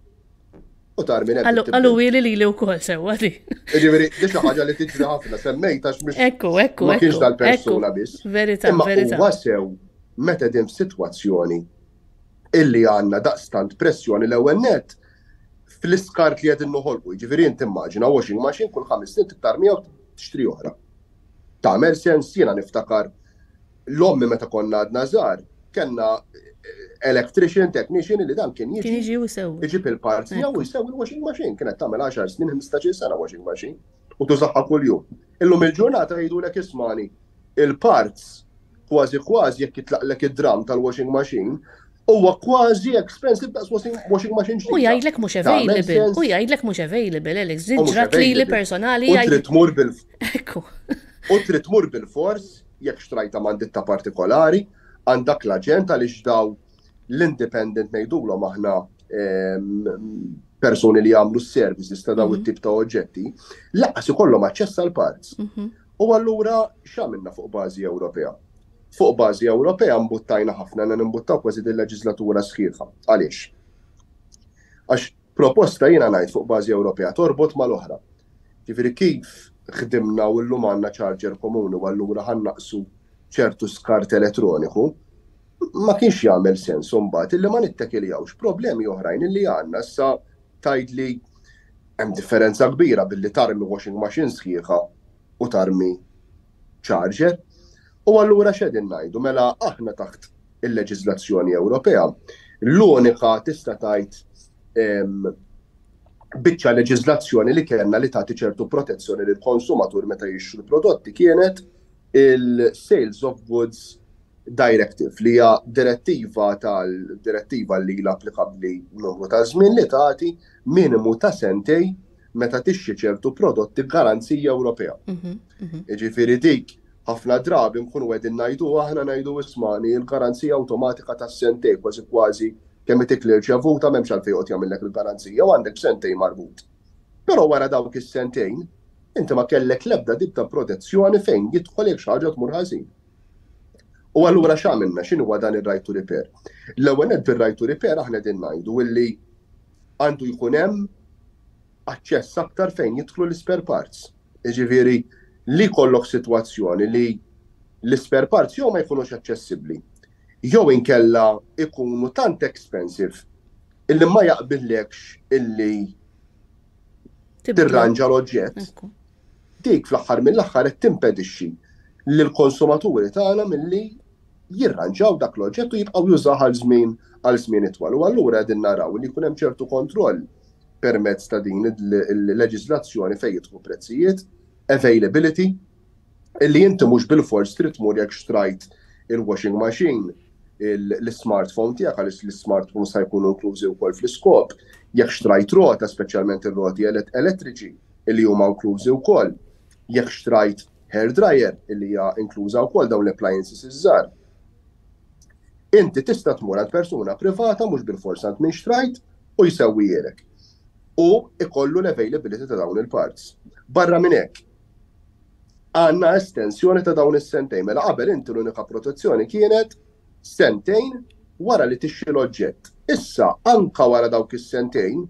u tar minn hekk. Għallu wili li wkoll sewwa di. Ġifieri di xi ħaġa li tiġri ħafna semmejta Ekku. ma kienx tal-persuna biss. Verità, imma verità. huwa sew meta din f'sitwazzjoni illi għandna daqstant pressjoni l-ewwel nett fl-iskart li qegħdin noħolqu. Jiġifieri inti immaġina washing machine kull 5 snin tiktarmija u tixtri oħra. Tagħmel sens jiena niftakar l-ommi meta konna għadna żgħar kellna electrician, technician li dan kien jiġi u jsewwi. Iġib il-parts jew jsewwi l-washing machine. Kienet tagħmel 10 snin 15 sena washing machine u tużaħħa kuljum. Illum il-ġurnata jgħidulek ismani il-parts kważi jekk jitlaqlek id-dram tal-washing machine huwa kważi expensive daqs washing machine ġdida. U jgħidlek mhux available. U jgħidlek mhux available, Alex. Ġrat li personali U trid tmur bil-fors jekk xtrajta manditta partikolari għandak l-aġent għaliex daw l-independent ngħidulhom aħna persuni li jagħmlu s-services ta' daw it-tip ta' oġġetti, laqas ikollhom aċċess għall parts. U allura x'għamilna fuq bażi Ewropea? Fuq bażi Ewropea mbuttajna ħafna nimbuttaw kważi din-leġislatura sħiħa. Għaliex? Għax proposta jiena ngħid fuq bażi Ewropea torbot mal-oħra. Ġifieri kif ħdimna u llum għandna charger komuni u allura ħannaqsu ċertu skart elettroniku, ma kienx jagħmel sens imbagħad illi ma nittekiljawx problemi oħrajn illi għandna issa tgħidli hemm differenza kbira billi tarmi washing machine sħiħa u tarmi charger. U allura x'qegħdin ngħidu mela aħna taħt il-leġiżlazzjoni Ewropea l-unika tista' tgħid biċċa leġiżlazzjoni li kellna li tagħti ċertu protezzjoni lill-konsumatur meta jixtru l-prodotti kienet il-Sales of Goods Directive li hija direttiva li l-applikabbli numru ta' żmien li tagħti minimu ta' sentej meta tixtri ċertu prodotti b'garanzija Ewropea. Jiġifieri dik ħafna drabi nkunu qegħdin ngħidu aħna ngħidu ismani l-garanzija awtomatika tas-sentej kważi kemm itik ċavuta m'hemmx għalfejn qed jagħmellek il-garanzija u għandek sentejn marbut. Però wara dawk is-sentejn inti ma kellek l-ebda tip ta' protezzjoni fejn jidħol jekk xi ħaġa tmur ħażin. U allura x'għamilna x'inhu huwa dan ir-right to repair? L-ewwel nett bir-right to repair aħna qegħdin ngħidu illi għandu jkun hemm aċċess aktar fejn jidħlu l-spare parts. Jiġifieri li jkollok sitwazzjoni li l-spare parts jew ma jkunux aċċessibbli, jew inkella ikunu tant expensive illi ma jaqbillekx illi tirranġa l-oġġett. Dik fl-aħħar mill-aħħar qed timpedixxi lill-konsumaturi tagħna milli jirranġaw dak l-oġġett u jibqgħu jużaw għal żmien itwal. U allura qegħdin naraw li jkun hemm ċertu kontroll permezz ta' din il-leġiżlazzjoni fejn jidħlu prezzijiet, availability, illi inti mhux bil-fors trid tmur jekk xtrajt il-washing machine, l-smartphone tiegħek għaliex l-smartphone se jkunu inklużi wkoll fl-iskop, jekk xtrajt rota, speċjalment ir-roti elettriċi illi huma inklużi wkoll, jekk xtrajt hair dryer illi hija inkluża wkoll dawn l-appliances iż-żgħar. Inti tista' tmur għand persuna privata mhux bil-fors għand min xtrajt u jsewwilek. U ikollu l-availability ta' dawn il-parts. Barra minn hekk, għandna estensjoni ta' dawn is-sentejn. Mela qabel inti l-unika protezzjoni kienet sentejn wara li tixtri l-oġġett. Issa anka wara dawk is-sentejn,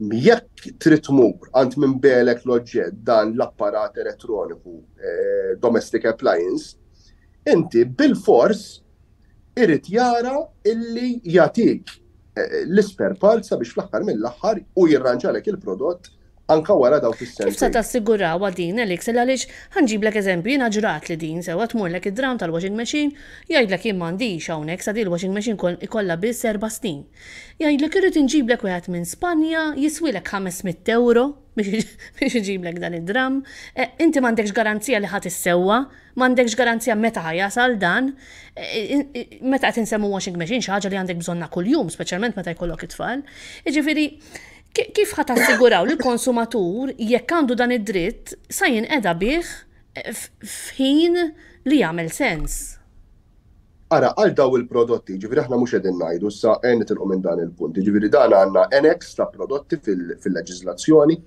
jekk trid tmur għand minn belek l-oġġett dan l-apparat elettroniku domestic appliance, inti bil-fors irid jara illi jagħtik l-spare parts sabiex fl-aħħar mill-aħħar u jirranġalek il-prodott anka wara dawk is-sentejn. Kif se tassiguraw din Alex għaliex ħanġiblek eżempju jiena ġrat li din sewa tmurlek id-dram tal-washing machine jgħidlek jien m'għandix hawnhekk sa din il-washing machine ikollha biss 4 snin. Jgħidlek irid inġiblek wieħed minn Spanja jiswilek 500 euro biex iġiblek dan id-dram. Inti m'għandekx garanzija li ħadd issewwa, m'għandekx garanzija meta ħajasal dan. Meta qed insemmu washing machine xi ħaġa li għandek bżonna kuljum, speċjalment meta jkollok it-tfal. Jiġifieri kif ħadd assiguraw li l-konsumatur jekk għandu dan id-dritt sa jinqeda bih f'ħin li jagħmel sens? Ara, għal daw il-prodotti, ġifieri aħna mhux qegħdin ngħidu issa nitilqu minn dan il-punt. Ġifieri dan għandna NX ta' prodotti fil-leġiżlazzjoni,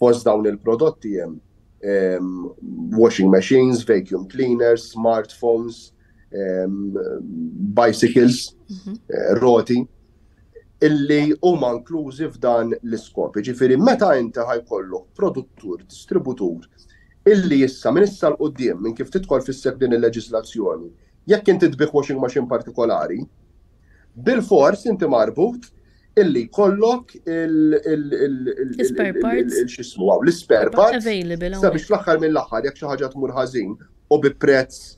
fost dawn il-prodotti hemm washing machines, vacuum cleaners, smartphones, bicycles, roti, illi huma inklużi f'dan l-iskop. Ġifieri meta inti ħajkollok produttur, distributur, illi issa minn issa l-qudiem minn kif tidħol fis-seħħ din il-leġiżlazzjoni Jekk inti tbieħ washing machine partikolari, bil-fors inti marbut illi kollok l-spare parts sabiex fl-aħħar mill-aħħar jekk xi ħaġa tmur ħażin u bi prezz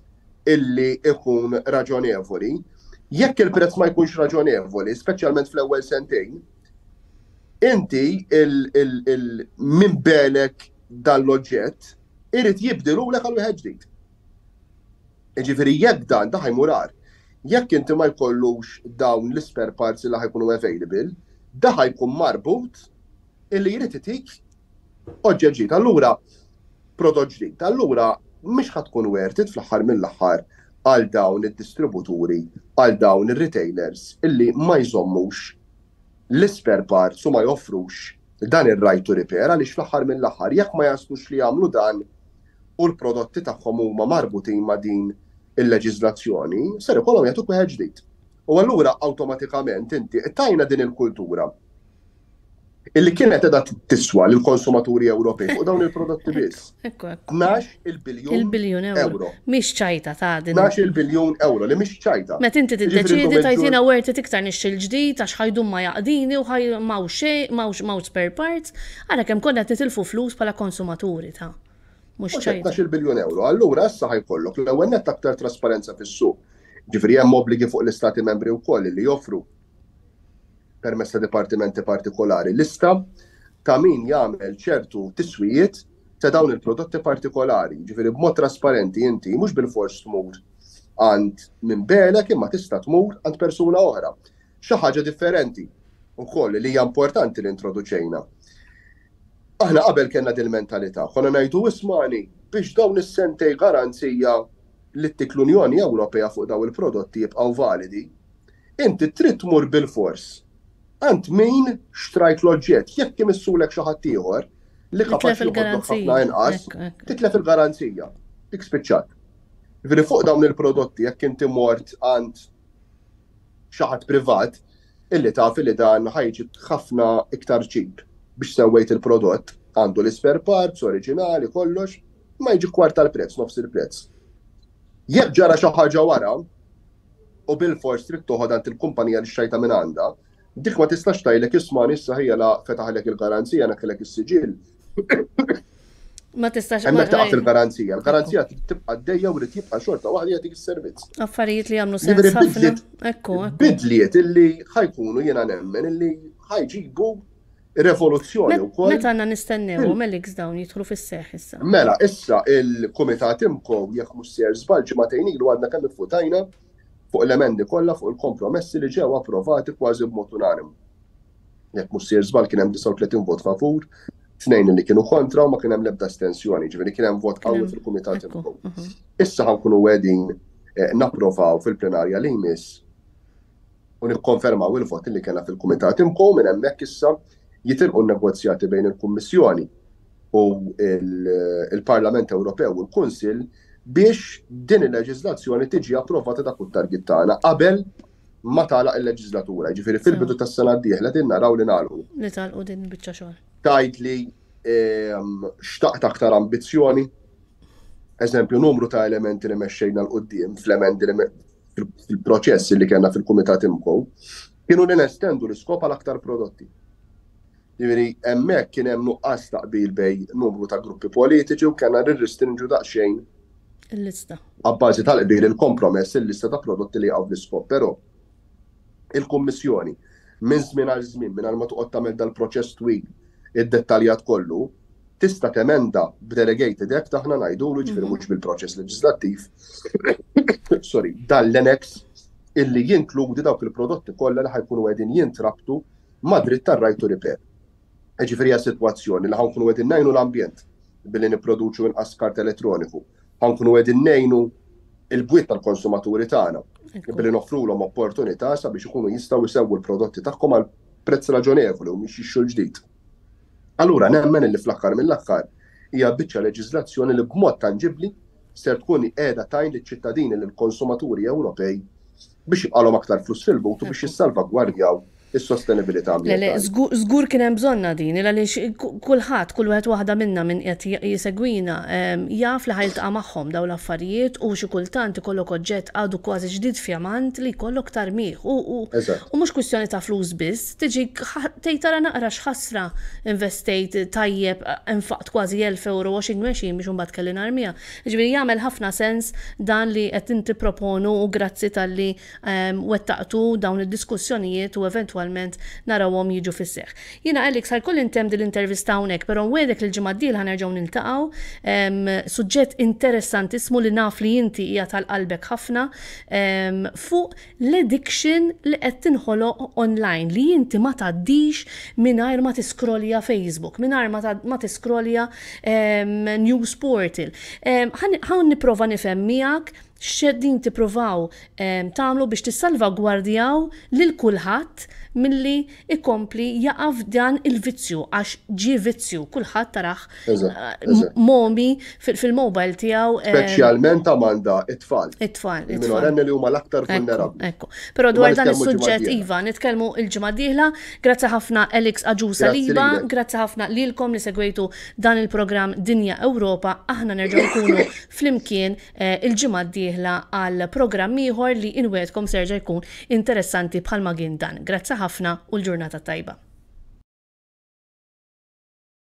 illi ikun raġonevoli, jekk il-prezz ma jkunx raġonevoli, speċjalment fl-ewwel sentejn, inti min belek dan l-oġġett irid jibdilulek għal wieħed ġdid. Jiġifieri jekk dan ħajmurar. Jekk inti ma jkollux dawn l-spare parts li ħajkunu available, da ħajkun marbut illi jrid itik oġġett ġdid. Allura prodott ġdid. Allura mhix ħadd tkun wertit fl-aħħar mill-aħħar għal dawn id-distributuri, għal dawn ir-retailers illi ma jżommux l-spare parts u ma joffrux dan ir-right to repair għaliex fl-aħħar mill-aħħar jekk ma jaslux li jagħmlu dan u l-prodotti tagħhom huma marbutin ma' din il-leġiżlazzjoni, ser ikollhom jagħtuk wieħed ġdid. U allura awtomatikament inti tajna din il-kultura illi kienet qiegħda tiswa lill-konsumaturi Ewropej fuq dawn il-prodotti biss. 12 biljun euro. Mhix ċajta ta' din. 12 biljun euro li mhix ċajta. Meta inti tiddeċiedi tajtina werti iktar nixxil ġdid għax ħajdum ma jaqdini u m'hawnx spare parts, għalhekk hemm konna titilfu flus bħala konsumaturi ta' mhux ċajta. 12 biljun euro. Allura issa ħajkollok l-ewwel nett aktar trasparenza fis-suq. Ġifieri hemm obbligi fuq l-istati membri wkoll li joffru permezz ta' dipartimenti partikolari lista ta' min jagħmel ċertu tiswijiet ta' dawn il-prodotti partikolari. Ġifieri b'mod trasparenti inti mhux bil-fors tmur għand minn belek imma tista' tmur għand persuna oħra. Xi ħaġa differenti wkoll li hija importanti li introduċejna. Aħna qabel kellna din il-mentalità, konna ngħidu ismani biex dawn is-sentej garanzija li tik l-Unjoni Ewropea fuq dawn il-prodotti jibqgħu validi, inti trid tmur bil-fors għand min xtrajt l-oġġett, jekk imissulek xi ħadd ieħor li kapaċi jħoddok ħafna inqas, titlef il-garanzija. Dik spiċċat. Jiġifieri fuq dawn il-prodotti jekk inti mort għand xi ħadd privat, illi taf li dan ħajġi ħafna iktar cheap biex sewwejt il-prodott, għandu l-spare parts, oriġinali, kollox, ma jiġi kwart tal-prezz, nofs il-prezz. Jekk ġara xi ħaġa wara, u bil-fors trid toħod għand il-kumpanija li xtrajta minn għandha, dik ma tistax tajlek isma' issa hija la fetaħlek il-garanzija nakelek is-siġil. Ma tistax hemmhekk taqgħet il-garanzija. Il-garanzija tibqa' għaddejja u rid jibqa' xorta waħda jagħtik is-servizz. Affarijiet li jagħmlu sens ħafna. Ekku. Bidliet illi ħajkunu jiena nemmen illi ħajġibu rivoluzzjoni wkoll. Meta għandna nistennew Melix dawn jidħlu fis-seħħ issa. Mela, issa il-Kumitat Imkow jekk mhux ser żball ġimagħtejn ilu għandna kemm iffutajna fuq l-emendi kollha fuq il-kompromessi li ġew approvati kważi b'mod unanimu. Jekk mhux ser żball kien hemm 39 vot favur, 2 li kienu kontra u ma kien hemm l-ebda astensjoni, ġifieri kien hemm vot qawwi fil-Kumitat Imkow. Issa ħankunu qegħdin napprovaw fil-plenarja li jmiss u nikkonfermaw il-vot li kellna fil-Kumitat Imkow minn hemmhekk issa jitilqu n-negozjati bejn il-Kummissjoni u il-Parlament Ewropew u l-Kunsill biex din il-leġiżlazzjoni tiġi approvata dak it-target tagħna qabel ma tagħlaq il-leġislatura. Ġifieri fil-bidu tas-sena d-dieħla din naraw li nagħlqu. Li tagħlqu din biċċa xogħol. Tajt li xtaqt aktar ambizzjoni, eżempju numru ta' elementi li mexxejna l-qudiem fl-emendi fil-proċessi li kellna fil-Kumitat Imkow kienu li nestendu l-iskop għal aktar prodotti. Jiġifieri hemmhekk kien hemm nuqqas taqbil bejn numru ta' gruppi politiċi u kellna nirristrinġu daqsxejn il-lista. Abbażi tal-qbil il-kompromess il-lista ta' prodotti li jaqgħu fl-iskop, però il-Kummissjoni minn żmien għal żmien mingħajr ma toqgħod tagħmel dal-proċess twil id-dettaljat kollu, tista' temenda b'delegated act aħna ngħidulu ġifieri mhux bil-proċess leġislattiv. Sorry, dal-annex illi jinkludi dawk il-prodotti kollha li ħajkunu qegħdin jintrabtu ma' dritt tar-right to repair. Ġifieri hija sitwazzjoni li ħankunu qegħdin ngħinu l-ambjent billi nipproduċu inqas kart elettroniku. Ħankunu qegħdin ngħinu il-bwiet tal-konsumaturi tagħna billi noffrulhom opportunità sabiex ikunu jistgħu jsewwu l-prodotti tagħhom għal prezz raġonevoli u mhix jixxu ġdid. Allura nemmen li fl-aħħar mill-aħħar hija biċċa leġiżlazzjoni li b'mod tanġibbli ser tkun qiegħda tajn liċ-ċittadini lill-konsumaturi Ewropej biex jibqalhom aktar flus fil-but u biex jissalvagwardjaw is-sostenibilità ambjentali. Żgur kien hemm bżonna din, għaliex kulħadd, kull wieħed waħda minnha min qed jisegwina jaf li ħajltaqa' magħhom dawn l-affarijiet u xi kultant ikollok oġġett għadu kważi ġdid fjamant li jkollok tarmih. U mhux kwistjoni ta' flus biss, tiġi tgħid tara naqra x'ħasra investejt tajjeb infaqt kważi 1000 euro washing machine biex imbagħad kelli narmija. Ġifieri jagħmel ħafna sens dan li qed inti proponu u grazzi tal-li wettaqtu dawn id-diskussjonijiet u eventwalment narawhom jiġu fis-seħħ. Jiena Alex ħajkoll intemm din l-intervista hawnhekk, però nwedek li l-ġimgħa d-dieħla ħanerġgħu niltaqgħu suġġett interessantissimu li naf li inti hija tal-qalbek ħafna fuq l-addiction li qed tinħoloq online li inti ma tgħaddix mingħajr ma tiskrolja Facebook, mingħajr ma tiskrolja news portal. Ħawn nipprova nifhem miegħek x'qegħdin tippruvaw tagħmlu biex tissalvagwardjaw lil kulħadd milli ikompli jaqaf dan il-vizzju għax ġie vizzju kulħadd taraħ momi fil-mobile tiegħu. Speċjalment Amanda it-tfal. Il-minorenni li huma l-aktar vulnerabbli. Però dwar dan is-suġġett iva nitkellmu l-ġimgħa d-dieħla. Grazzi ħafna Alex Aġusa Liba, grazzi ħafna lilkom li segwejtu dan il-programm Dinja Ewropa. Aħna nerġgħu nkunu flimkien il-ġimgħa d-dieħla għal programm ieħor li inwedkom serġa' jkun interessanti bħalma kien dan. Grazzi ħafna u l-ġurnata tajba.